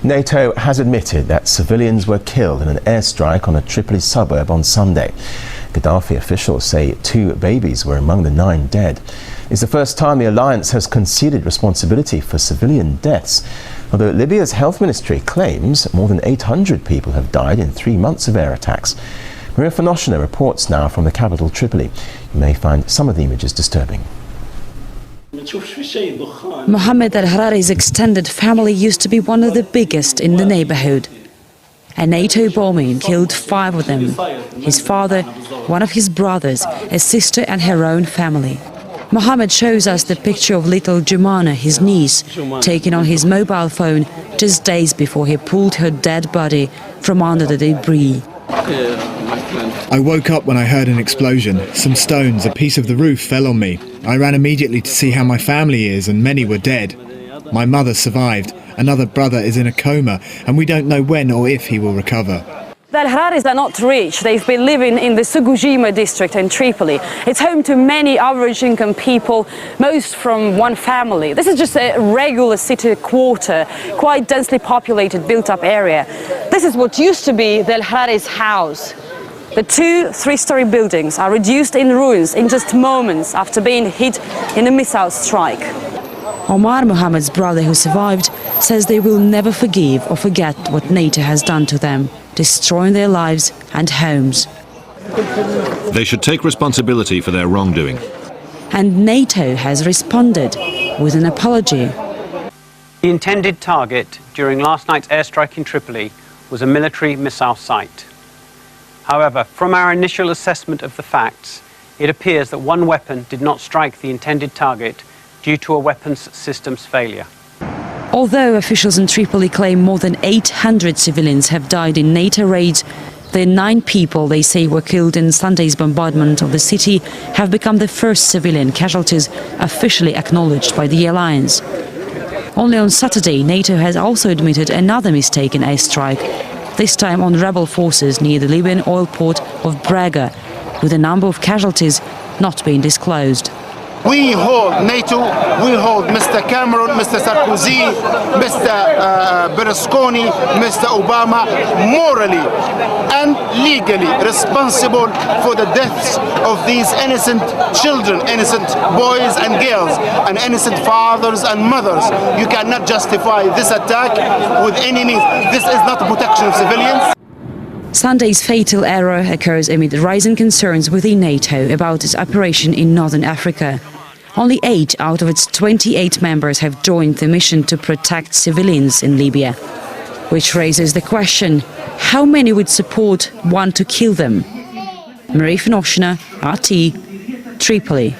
NATO has admitted that civilians were killed in an airstrike on a Tripoli suburb on Sunday. Gaddafi officials say 2 babies were among the 9 dead. It's the first time the alliance has conceded responsibility for civilian deaths, although Libya's health ministry claims more than 800 people have died in 3 months of air attacks. Maria Fanoshina reports now from the capital Tripoli. You may find some of the images disturbing. Mohammed al-Harari's extended family used to be one of the biggest in the neighborhood. A NATO bombing killed 5 of them: his father, one of his brothers, a sister and her own family. Mohammed shows us the picture of little Jumana, his niece, taken on his mobile phone just days before he pulled her dead body from under the debris. I woke up when I heard an explosion. Some stones, a piece of the roof fell on me. I ran immediately to see how my family is, and many were dead. My mother survived. Another brother is in a coma, and we don't know when or if he will recover. The Al-Hararis are not rich. They've been living in the Sugujima district in Tripoli. It's home to many average income people, most from one family. This is just a regular city quarter, quite densely populated, built-up area. This is what used to be the Al-Hararis' house. The 2 3-story buildings are reduced in ruins in just moments after being hit in a missile strike. Omar, Mohammed's brother who survived, says they will never forgive or forget what NATO has done to them, destroying their lives and homes. They should take responsibility for their wrongdoing. And NATO has responded with an apology. The intended target during last night's airstrike in Tripoli was a military missile site. However, from our initial assessment of the facts, it appears that one weapon did not strike the intended target due to a weapons systems failure. Although officials in Tripoli claim more than 800 civilians have died in NATO raids, the 9 people they say were killed in Sunday's bombardment of the city have become the first civilian casualties officially acknowledged by the alliance. Only on Saturday, NATO has also admitted another mistaken airstrike, this time on rebel forces near the Libyan oil port of Braga, with a number of casualties not being disclosed. We hold NATO, we hold Mr. Cameron, Mr. Sarkozy, Mr. Berlusconi, Mr. Obama morally and legally responsible for the deaths of these innocent children, innocent boys and girls, and innocent fathers and mothers. You cannot justify this attack with any means. This is not the protection of civilians. Sunday's fatal error occurs amid rising concerns within NATO about its operation in northern Africa. Only 8 out of its 28 members have joined the mission to protect civilians in Libya, which raises the question, how many would support one to kill them? Maria Fanoshina, RT, Tripoli.